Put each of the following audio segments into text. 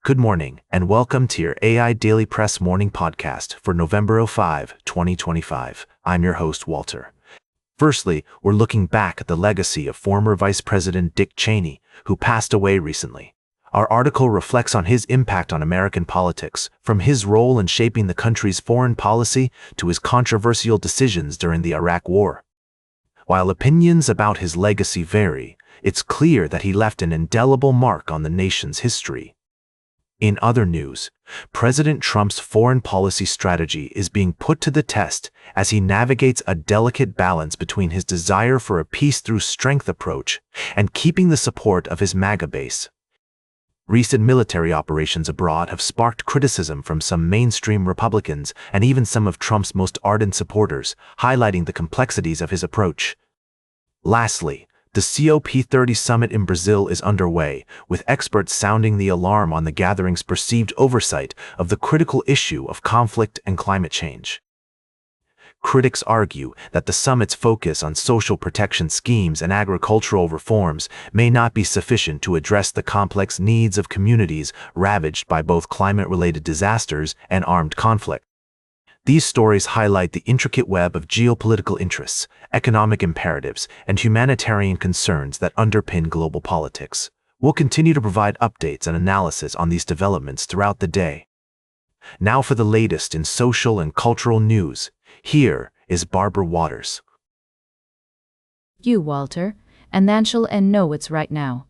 Good morning, and welcome to your AI Daily Press morning podcast for November 5, 2025. I'm your host, Walter. Firstly, we're looking back at the legacy of former Vice President Dick Cheney, who passed away recently. Our article reflects on his impact on American politics, from his role in shaping the country's foreign policy to his controversial decisions during the Iraq War. While opinions about his legacy vary, it's clear that he left an indelible mark on the nation's history. In other news, President Trump's foreign policy strategy is being put to the test as he navigates a delicate balance between his desire for a peace-through-strength approach and keeping the support of his MAGA base. Recent military operations abroad have sparked criticism from some mainstream Republicans and even some of Trump's most ardent supporters, highlighting the complexities of his approach. Lastly, the COP30 summit in Brazil is underway, with experts sounding the alarm on the gathering's perceived oversight of the critical issue of conflict and climate change. Critics argue that the summit's focus on social protection schemes and agricultural reforms may not be sufficient to address the complex needs of communities ravaged by both climate-related disasters and armed conflict. These stories highlight the intricate web of geopolitical interests, economic imperatives, and humanitarian concerns that underpin global politics. We'll continue to provide updates and analysis on these developments throughout the day. Now for the latest in social and cultural news. Here is Barbara Waters. You, Walter, and then shall and know it's right now.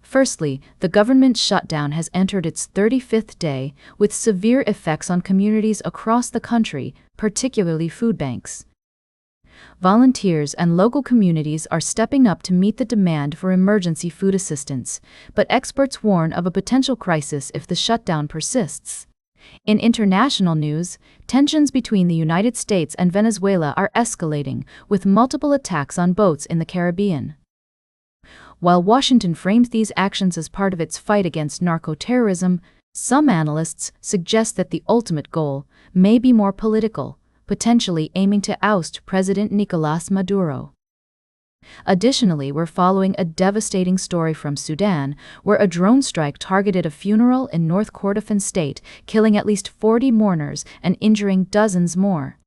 Firstly, the government shutdown has entered its 35th day, with severe effects on communities across the country, particularly food banks. Volunteers and local communities are stepping up to meet the demand for emergency food assistance, but experts warn of a potential crisis if the shutdown persists. In international news, tensions between the United States and Venezuela are escalating, with multiple attacks on boats in the Caribbean. While Washington frames these actions as part of its fight against narco-terrorism, some analysts suggest that the ultimate goal may be more political, potentially aiming to oust President Nicolás Maduro. Additionally, we're following a devastating story from Sudan, where a drone strike targeted a funeral in North Kordofan state, killing at least 40 mourners and injuring dozens more.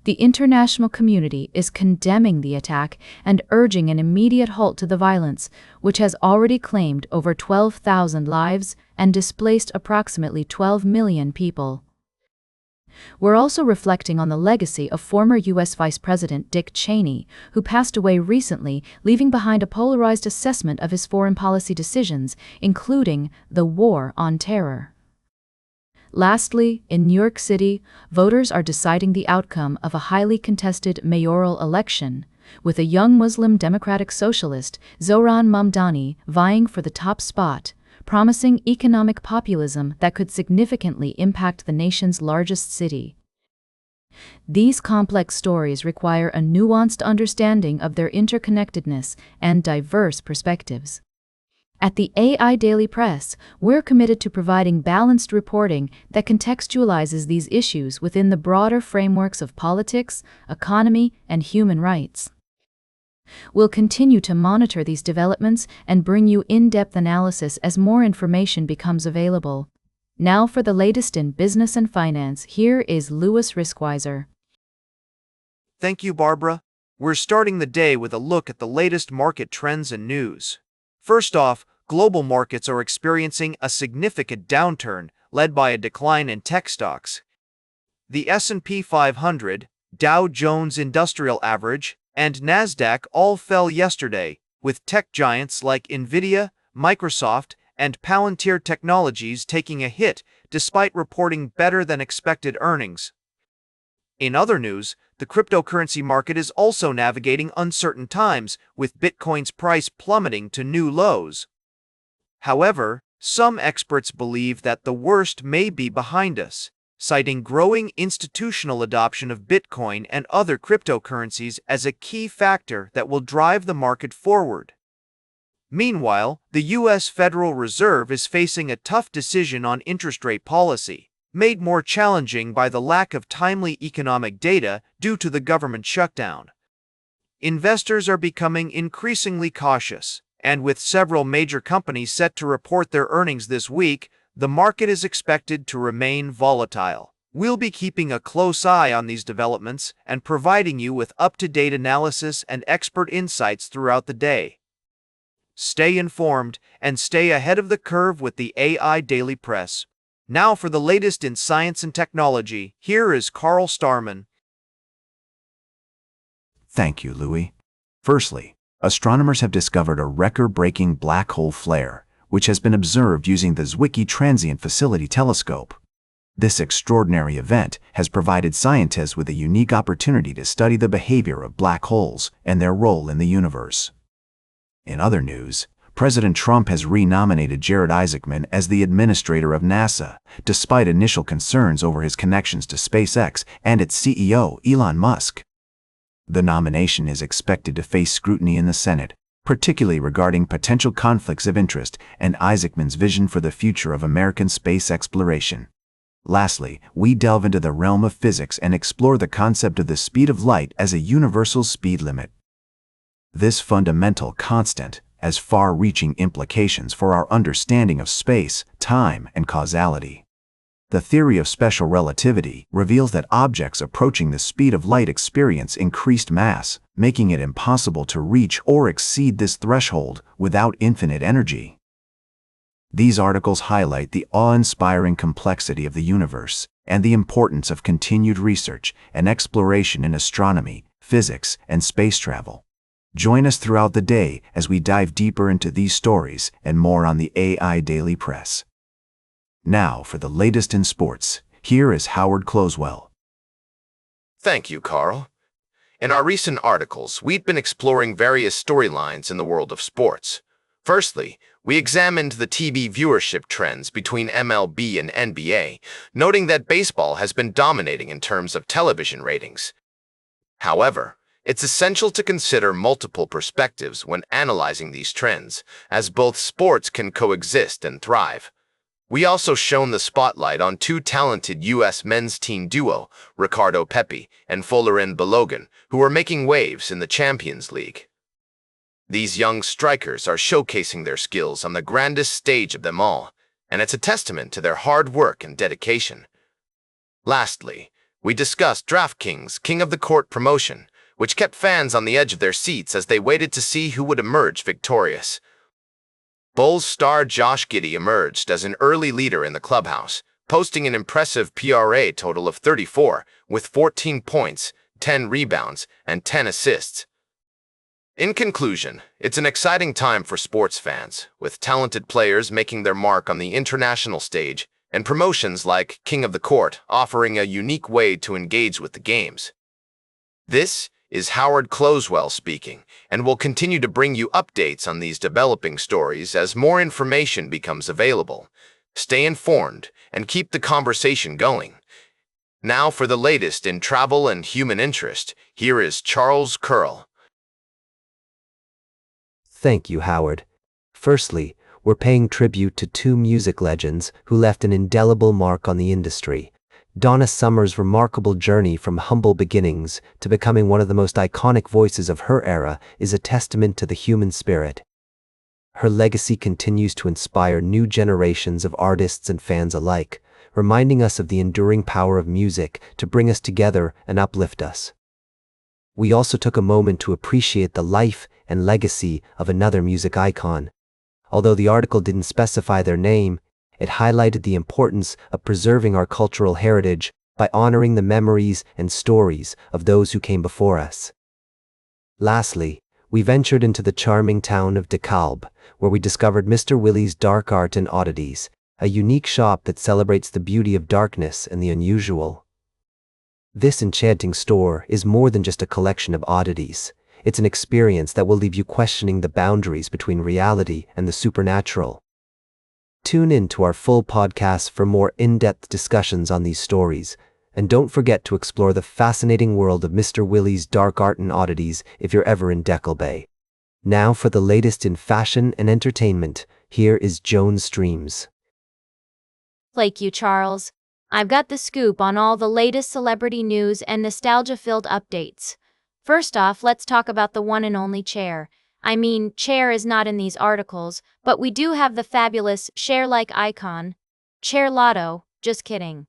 The international community is condemning the attack and urging an immediate halt to the violence, which has already claimed over 12,000 lives and displaced approximately 12 million people. We're also reflecting on the legacy of former U.S. Vice President Dick Cheney, who passed away recently, leaving behind a polarized assessment of his foreign policy decisions, including the war on terror. Lastly, in New York City, voters are deciding the outcome of a highly contested mayoral election, with a young Muslim Democratic Socialist, Zohran Mamdani, vying for the top spot, promising economic populism that could significantly impact the nation's largest city. These complex stories require a nuanced understanding of their interconnectedness and diverse perspectives. At the AI Daily Press, we're committed to providing balanced reporting that contextualizes these issues within the broader frameworks of politics, economy, and human rights. We'll continue to monitor these developments and bring you in-depth analysis as more information becomes available. Now for the latest in business and finance, here is Louis Riskweiser. Thank you, Barbara. We're starting the day with a look at the latest market trends and news. First off, global markets are experiencing a significant downturn, led by a decline in tech stocks. The S&P 500, Dow Jones Industrial Average, and Nasdaq all fell yesterday, with tech giants like Nvidia, Microsoft, and Palantir Technologies taking a hit despite reporting better-than-expected earnings. In other news, the cryptocurrency market is also navigating uncertain times, with Bitcoin's price plummeting to new lows. However, some experts believe that the worst may be behind us, citing growing institutional adoption of Bitcoin and other cryptocurrencies as a key factor that will drive the market forward. Meanwhile, the U.S. Federal Reserve is facing a tough decision on interest rate policy, made more challenging by the lack of timely economic data due to the government shutdown. Investors are becoming increasingly cautious, and with several major companies set to report their earnings this week, the market is expected to remain volatile. We'll be keeping a close eye on these developments and providing you with up-to-date analysis and expert insights throughout the day. Stay informed and stay ahead of the curve with the AI Daily Press. Now for the latest in science and technology, here is Carl Starman. Thank you, Louis. Firstly, astronomers have discovered a record-breaking black hole flare, which has been observed using the Zwicky Transient Facility telescope. This extraordinary event has provided scientists with a unique opportunity to study the behavior of black holes and their role in the universe. In other news, President Trump has renominated Jared Isaacman as the administrator of NASA, despite initial concerns over his connections to SpaceX and its CEO, Elon Musk. The nomination is expected to face scrutiny in the Senate, particularly regarding potential conflicts of interest and Isaacman's vision for the future of American space exploration. Lastly, we delve into the realm of physics and explore the concept of the speed of light as a universal speed limit. This fundamental constant has far-reaching implications for our understanding of space, time, and causality. The theory of special relativity reveals that objects approaching the speed of light experience increased mass, making it impossible to reach or exceed this threshold without infinite energy. These articles highlight the awe-inspiring complexity of the universe and the importance of continued research and exploration in astronomy, physics, and space travel. Join us throughout the day as we dive deeper into these stories and more on the AI Daily Press. Now for the latest in sports, here is Howard Closewell. Thank you, Carl. In our recent articles, we've been exploring various storylines in the world of sports. Firstly, we examined the TV viewership trends between MLB and NBA, noting that baseball has been dominating in terms of television ratings. However, it's essential to consider multiple perspectives when analyzing these trends, as both sports can coexist and thrive. We also shone the spotlight on two talented U.S. men's team duo, Ricardo Pepi and Folarin Balogun, who are making waves in the Champions League. These young strikers are showcasing their skills on the grandest stage of them all, and it's a testament to their hard work and dedication. Lastly, we discussed DraftKings' King of the Court promotion, which kept fans on the edge of their seats as they waited to see who would emerge victorious. Bulls star Josh Giddey emerged as an early leader in the clubhouse, posting an impressive PRA total of 34, with 14 points, 10 rebounds, and 10 assists. In conclusion, it's an exciting time for sports fans, with talented players making their mark on the international stage and promotions like King of the Court offering a unique way to engage with the games. This is Howard Closewell speaking, and we'll continue to bring you updates on these developing stories as more information becomes available. Stay informed and keep the conversation going. Now for the latest in travel and human interest, here is Charles Curl. Thank you, Howard. Firstly, we're paying tribute to two music legends who left an indelible mark on the industry. Donna Summer's remarkable journey from humble beginnings to becoming one of the most iconic voices of her era is a testament to the human spirit. Her legacy continues to inspire new generations of artists and fans alike, reminding us of the enduring power of music to bring us together and uplift us. We also took a moment to appreciate the life and legacy of another music icon. Although the article didn't specify their name, it highlighted the importance of preserving our cultural heritage by honoring the memories and stories of those who came before us. Lastly, we ventured into the charming town of DeKalb, where we discovered Mr. Willie's Dark Art and Oddities, a unique shop that celebrates the beauty of darkness and the unusual. This enchanting store is more than just a collection of oddities. It's an experience that will leave you questioning the boundaries between reality and the supernatural. Tune in to our full podcast for more in-depth discussions on these stories, and don't forget to explore the fascinating world of Mr. Willie's Dark Art and Oddities if you're ever in Deckle Bay. Now for the latest in fashion and entertainment, here is Joan Streams. Thank you, Charles. I've got the scoop on all the latest celebrity news and nostalgia-filled updates. First off, let's talk about the one and only Cher. I mean, Cher is not in these articles, but we do have the fabulous Cher-like icon. Chair Lotto, just kidding.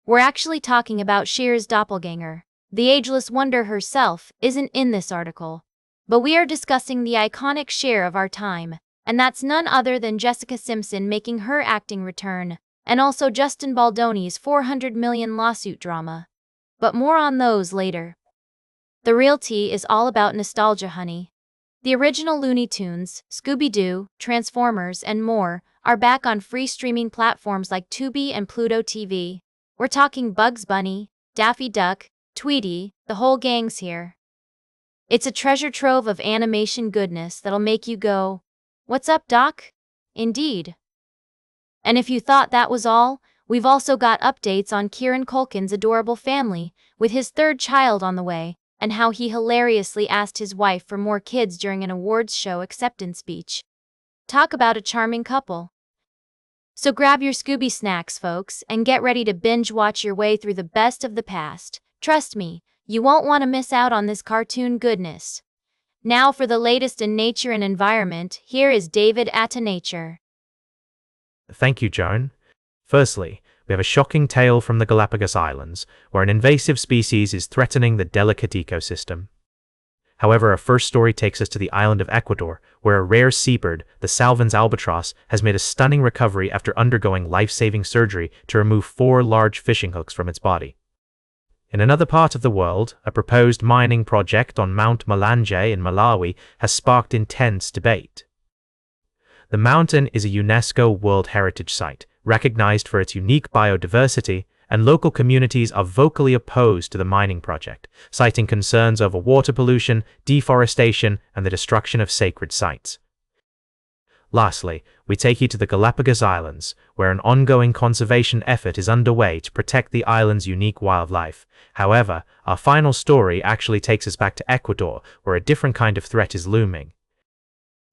We're actually talking about Cher's doppelganger. The ageless wonder herself isn't in this article. But we are discussing the iconic Cher of our time, and that's none other than Jessica Simpson making her acting return, and also Justin Baldoni's 400 million lawsuit drama. But more on those later. The real tea is all about nostalgia, honey. The original Looney Tunes, Scooby-Doo, Transformers, and more are back on free streaming platforms like Tubi and Pluto TV. We're talking Bugs Bunny, Daffy Duck, Tweety, the whole gang's here. It's a treasure trove of animation goodness that'll make you go, "What's up, Doc?" Indeed. And if you thought that was all, we've also got updates on Kieran Culkin's adorable family, with his third child on the way, and how he hilariously asked his wife for more kids during an awards show acceptance speech. Talk about a charming couple. So grab your Scooby snacks, folks, and get ready to binge watch your way through the best of the past. Trust me, you won't want to miss out on this cartoon goodness. Now for the latest in nature and environment, here is David at Nature. Thank you, Joan. Firstly, we have a shocking tale from the Galapagos Islands, where an invasive species is threatening the delicate ecosystem. However, our first story takes us to the island of Ecuador, where a rare seabird, the Salvin's albatross, has made a stunning recovery after undergoing life-saving surgery to remove 4 large fishing hooks from its body. In another part of the world, a proposed mining project on Mount Malanje in Malawi has sparked intense debate. The mountain is a UNESCO World Heritage Site, recognized for its unique biodiversity, and local communities are vocally opposed to the mining project, citing concerns over water pollution, deforestation, and the destruction of sacred sites. Lastly, we take you to the Galapagos Islands, where an ongoing conservation effort is underway to protect the island's unique wildlife. However, our final story actually takes us back to Ecuador, where a different kind of threat is looming.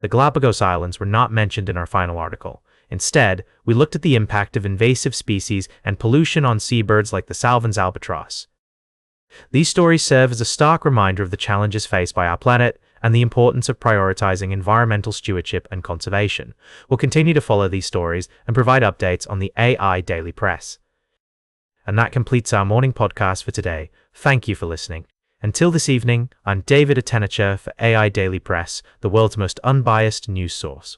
The Galapagos Islands were not mentioned in our final article. Instead, we looked at the impact of invasive species and pollution on seabirds like the Salvin's albatross. These stories serve as a stark reminder of the challenges faced by our planet and the importance of prioritizing environmental stewardship and conservation. We'll continue to follow these stories and provide updates on the AI Daily Press. And that completes our morning podcast for today. Thank you for listening. Until this evening, I'm David Atenacher for AI Daily Press, the world's most unbiased news source.